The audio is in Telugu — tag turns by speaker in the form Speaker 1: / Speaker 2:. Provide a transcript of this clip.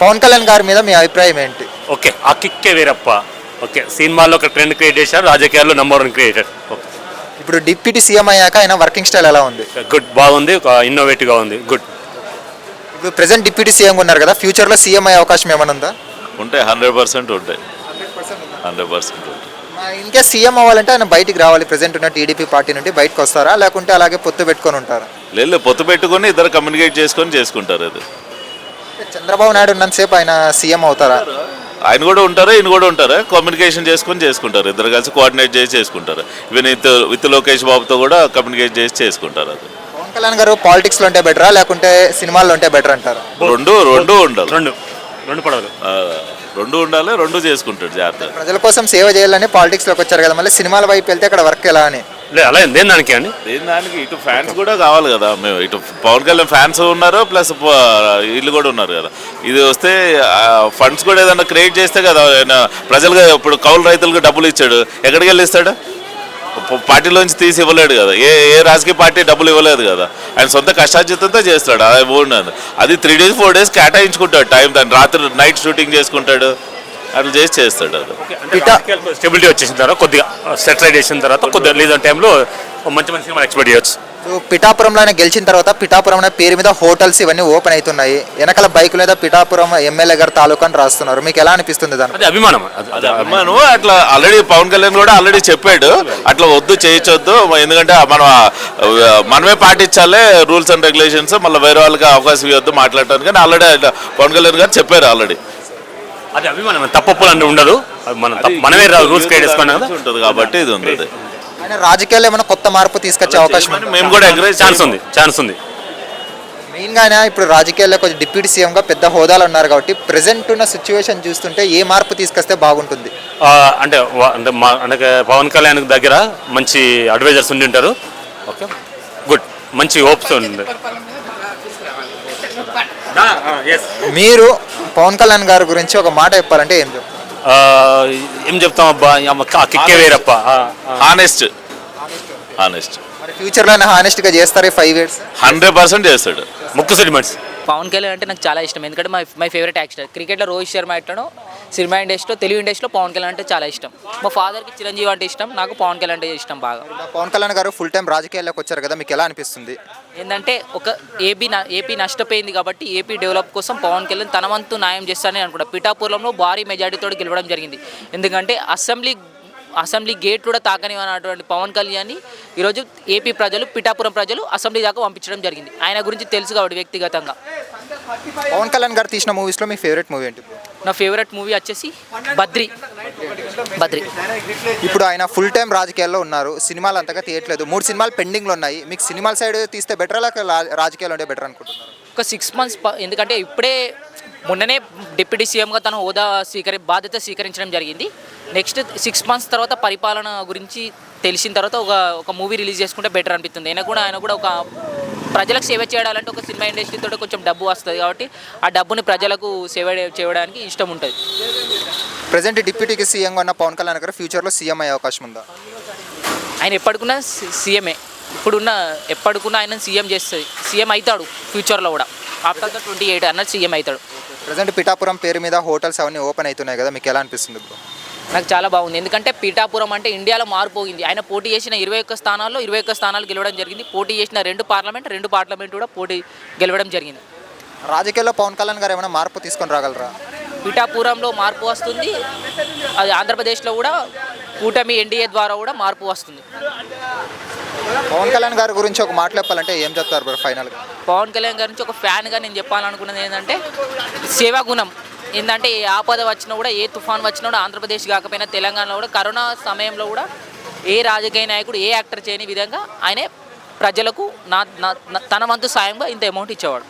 Speaker 1: పవన్ కళ్యాణ్ గారి మీద మీ అభిప్రాయం ఏంటి?
Speaker 2: ఓకే, ఆ కిక్కే వేరప్ప. ఓకే, సినిమాల్లో ఒక ట్రెండ్ క్రియేట్ చేశారు, రాజకీయాల్లో నెంబర్ 1 క్రియేటర్. ఓకే,
Speaker 1: ఇప్పుడు డిప్యూటీ సీఎం అయ్యాక ఆయన వర్కింగ్ స్టైల్ ఎలా ఉంది?
Speaker 2: గుడ్, బాగుంది, ఒక ఇన్నోవేటివ్గా ఉంది, గుడ్.
Speaker 1: ఇప్పుడు ప్రెసెంట్ డిప్యూటీ సీఎం ఉన్నారు కదా, ఫ్యూచర్లో సీఎం అయ్యే అవకాశం ఏమైనా ఉందా?
Speaker 3: ఉంటాయి, 100% ఉంటాయి, 100% ఉంటాయి.
Speaker 1: ఇంకా సీఎం అవ్వాలంటే ఆయన బయటికి రావాలి, ప్రెసెంట్ ఉన్న టీడీపీ పార్టీ నుండి బయటకు వస్తారా, లేకుంటే అలాగే పొత్తు పెట్టుకొని ఉంటారా?
Speaker 3: లేదు, పొత్తు పెట్టుకొని ఇద్దరు కమ్యూనికేట్ చేసుకొని చేసుకుంటారు. అది
Speaker 1: చంద్రబాబు నాయుడు ఉన్నంతసేపు ఆయన సీఎం అవుతారా?
Speaker 3: ఆయన కూడా ఉంటారు, ఈయన కూడా ఉంటారు, కమ్యూనికేషన్ చేసుకొని చేసుకుంటారు, ఇద్దరు కలిసి కోఆర్డినేట్ చేసి చేసుకుంటారు. ఈవెన్ విత్ లోకేష్ బాబుతో కూడా కమ్యూనికేట్ చేసి చేసుకుంటారు. అది
Speaker 1: పవన్ కళ్యాణ్ గారు పాలిటిక్స్లో ఉంటే బెటరా, లేకుంటే సినిమాల్లో ఉంటే బెటర్ అంటారు?
Speaker 3: రెండు ఉండాలి,
Speaker 2: రెండు పడవలు,
Speaker 3: రెండు ఉండాలి, రెండు చేసుకుంటాడు జాగ్రత్త.
Speaker 1: ప్రజల కోసం సేవ చేయాలని పాలిటిక్స్లోకి వచ్చారు కదా, మళ్ళీ సినిమాల వైపు వెళ్తే అక్కడ వర్క్ ఎలా అని?
Speaker 2: లేదు అలా దేని దానికి అండి,
Speaker 3: దానికి ఇటు ఫ్యాన్స్ కూడా కావాలి కదా. మేము ఇటు పవన్ కళ్యాణ్ ఫ్యాన్స్ ఉన్నారు, ప్లస్ వీళ్ళు కూడా ఉన్నారు కదా. ఇది వస్తే ఫండ్స్ కూడా ఏదైనా క్రియేట్ చేస్తే కదా ఆయన ప్రజలుగా. ఇప్పుడు కౌలు రైతులకు డబ్బులు ఇచ్చాడు, ఎక్కడికి వెళ్ళి ఇస్తాడు? పార్టీలోంచి తీసి ఇవ్వలేడు కదా, ఏ రాజకీయ పార్టీ డబ్బులు ఇవ్వలేదు కదా. ఆయన సొంత కష్టార్జితంతో చేస్తాడు. అది 3 days 4 days కేటాయించుకుంటాడు టైం, దాన్ని రాత్రి నైట్ షూటింగ్ చేసుకుంటాడు, అట్లా చేస్తాడు. అది
Speaker 2: స్టెబిలిటీ వచ్చేసిన తర్వాత కొద్దిగా సెటిలైట్ చేసిన తర్వాత కొద్దిగా లీజర్ టైంలో మంచి సినిమా ఎక్స్పెక్ట్ చేయొచ్చు.
Speaker 1: పిఠాపురంలో ఆయన గెలిచిన తర్వాత పిఠాపురం అనే పేరు మీద హోటల్స్ ఇవన్నీ ఓపెన్ అవుతున్నాయి, వెనకాల బైక్ లేదా పిఠాపురం ఎమ్మెల్యే గారు తాలూకా అని రాస్తున్నారు. మీకు ఎలా అనిపిస్తుంది దాని?
Speaker 2: అది అభిమానం,
Speaker 3: అభిమానం. అట్లా ఆల్రెడీ పవన్ కళ్యాణ్ కూడా ఆల్రెడీ చెప్పాడు, అట్లా వద్దు, చేయొద్దు. ఎందుకంటే మనమే పాటించాలి రూల్స్ అండ్ రెగ్యులేషన్స్, మళ్ళీ వేరే వాళ్ళకి అవకాశం ఇవ్వద్దు మాట్లాడటానికి అని ఆల్రెడీ పవన్ కళ్యాణ్ గారు చెప్పారు ఆల్రెడీ.
Speaker 2: అది అభిమానం, తప్పప్పులు అంటే ఉండదు, మనమే రూల్స్ క్రియేట్ చేసుకున్నాం
Speaker 3: ఉంటుంది కాబట్టి ఇది ఉంది.
Speaker 1: ఆయన రాజకీయాల్లో ఏమైనా కొత్త మార్పు తీసుకొచ్చే అవకాశం
Speaker 3: మేము కూడా ఎంకరేజ్
Speaker 2: ఛాన్స్ ఉంది.
Speaker 1: మెయిన్గా ఆయన ఇప్పుడు రాజకీయాల్లో కొంచెం డిప్యూటీ సీఎంగా పెద్ద హోదాలు ఉన్నారు కాబట్టి ప్రెసెంట్ ఉన్న సిచ్యువేషన్ చూస్తుంటే ఏ మార్పు తీసుకొస్తే బాగుంటుంది?
Speaker 2: అంటే పవన్ కళ్యాణ్ దగ్గర మంచి అడ్వైజర్స్ ఉండి ఉంటారు. ఓకే, గుడ్, మంచి హోప్స్ ఉంది.
Speaker 1: మీరు పవన్ కళ్యాణ్ గారి గురించి ఒక మాట చెప్పాలంటే
Speaker 2: ఏం చెప్తాం అబ్బా, కిక్కే వేరప్ప.
Speaker 3: హానెస్ట్
Speaker 1: మరి ఫ్యూచర్లో ఆయన హానెస్ట్గా చేస్తారు 5 years?
Speaker 3: 100% చేస్తాడు.
Speaker 2: ముక్కుసూటి మనిషి.
Speaker 4: పవన్ కళ్యాణ్ అంటే నాకు చాలా ఇష్టం, ఎందుకంటే మై ఫేవరెట్ యాక్టర్. క్రికెట్లో రోహిత్ శర్మ ఎట్లనో సినిమా ఇండస్ట్రీలో, తెలుగు ఇండస్ట్రీలో పవన్ కళ్యాణ్ అంటే చాలా ఇష్టం. మా ఫాదర్కి చిరంజీవి అంటే ఇష్టం, నాకు పవన్ కళ్యాణ్ అంటే ఇష్టం బాగా.
Speaker 1: పవన్ కళ్యాణ్ గారు ఫుల్ టైం రాజకీయాల్లోకి వచ్చారు కదా, మీకు ఎలా అనిపిస్తుంది?
Speaker 4: ఏంటంటే ఒక ఏపీ నష్టపోయింది కాబట్టి ఏపీ డెవలప్ కోసం పవన్ కళ్యాణ్ తన వంతు న్యాయం చేస్తానని అనుకుంటా. పిఠాపురంలో భారీ మెజారిటీతో గెలవడం జరిగింది, ఎందుకంటే అసెంబ్లీ గేట్ కూడా తాకనివన్నటువంటి పవన్ కళ్యాణ్ని ఈరోజు ఏపీ ప్రజలు, పిఠాపురం ప్రజలు అసెంబ్లీ దాకా పంపించడం జరిగింది. ఆయన గురించి తెలుసు కాబట్టి వ్యక్తిగతంగా.
Speaker 1: పవన్ కళ్యాణ్ గారు తీసిన మూవీస్లో మీ ఫేవరెట్ మూవీ ఏంటి?
Speaker 4: నా ఫేవరెట్ మూవీ వచ్చేసి బద్రి.
Speaker 1: ఇప్పుడు ఆయన ఫుల్ టైం రాజకీయాల్లో ఉన్నారు, సినిమాలు అంతగా తీయట్లేదు, 3 సినిమాలు పెండింగ్లో ఉన్నాయి. మీకు సినిమాల సైడ్ తీస్తే బెటర్, లేక రాజకీయాలు ఉంటే బెటర్ అనుకుంటున్నారు?
Speaker 4: ఒక 6 months, ఎందుకంటే ఇప్పుడే మొన్ననే డిప్యూటీ సీఎంగా తన హోదా బాధ్యత స్వీకరించడం జరిగింది. నెక్స్ట్ 6 months తర్వాత పరిపాలన గురించి తెలిసిన తర్వాత ఒక మూవీ రిలీజ్ చేసుకుంటే బెటర్ అనిపిస్తుంది. ఆయన కూడా ఒక ప్రజలకు సేవ చేయడాలంటే ఒక సినిమా ఇండస్ట్రీతో కొంచెం డబ్బు వస్తుంది కాబట్టి ఆ డబ్బుని ప్రజలకు సేవ చేయడానికి ఇష్టం ఉంటుంది.
Speaker 1: ప్రజెంట్ డిప్యూటీకి సీఎంగా ఉన్న పవన్ కళ్యాణ్ గారు ఫ్యూచర్లో సీఎం అయ్యే అవకాశం ఉందా?
Speaker 4: ఆయన ఎప్పటికున్నా సీఎంఏ, ఎప్పటికున్నా ఆయన సీఎం అవుతాడు ఫ్యూచర్లో కూడా. ఆఫ్టర్ 28 అన్నది సీఎం అవుతాడు.
Speaker 1: ప్రజెంట్ పిఠాపురం పేరు మీద హోటల్స్ అవన్నీ ఓపెన్ అవుతున్నాయి కదా, మీకు ఎలా అనిపిస్తుంది ఇప్పుడు?
Speaker 4: నాకు చాలా బాగుంది, ఎందుకంటే పిఠాపురం అంటే ఇండియాలో మారిపోయింది. ఆయన పోటీ చేసిన 21 స్థానాల్లో 21 స్థానాలు గెలవడం జరిగింది. పోటీ చేసిన 2 పార్లమెంట్ కూడా గెలవడం జరిగింది.
Speaker 1: రాజకీయాల్లో పవన్ కళ్యాణ్ గారు ఏమైనా మార్పు తీసుకొని రాగలరా?
Speaker 4: పిఠాపురంలో మార్పు వస్తుంది, అది ఆంధ్రప్రదేశ్లో కూడా కూటమి ఎన్డీఏ ద్వారా కూడా మార్పు వస్తుంది.
Speaker 1: పవన్ కళ్యాణ్ గారి గురించి ఒక మాట చెప్పాలంటే ఏం చెప్తారు బ్రో ఫైనల్గా?
Speaker 4: పవన్ కళ్యాణ్ గారి నుంచి ఒక ఫ్యాన్గా నేను చెప్పాలనుకున్నది ఏంటంటే సేవా గుణం. ఏంటంటే ఏ ఆపద వచ్చినా కూడా, ఏ తుఫాన్ వచ్చినా కూడా, ఆంధ్రప్రదేశ్ కాకపోయినా తెలంగాణలో కూడా కరోనా సమయంలో కూడా ఏ రాజకీయ నాయకుడు, ఏ యాక్టర్ చేయని విధంగా ఆయనే ప్రజలకు తన వంతు సాయంగా ఇంత అమౌంట్ ఇచ్చేవాడు.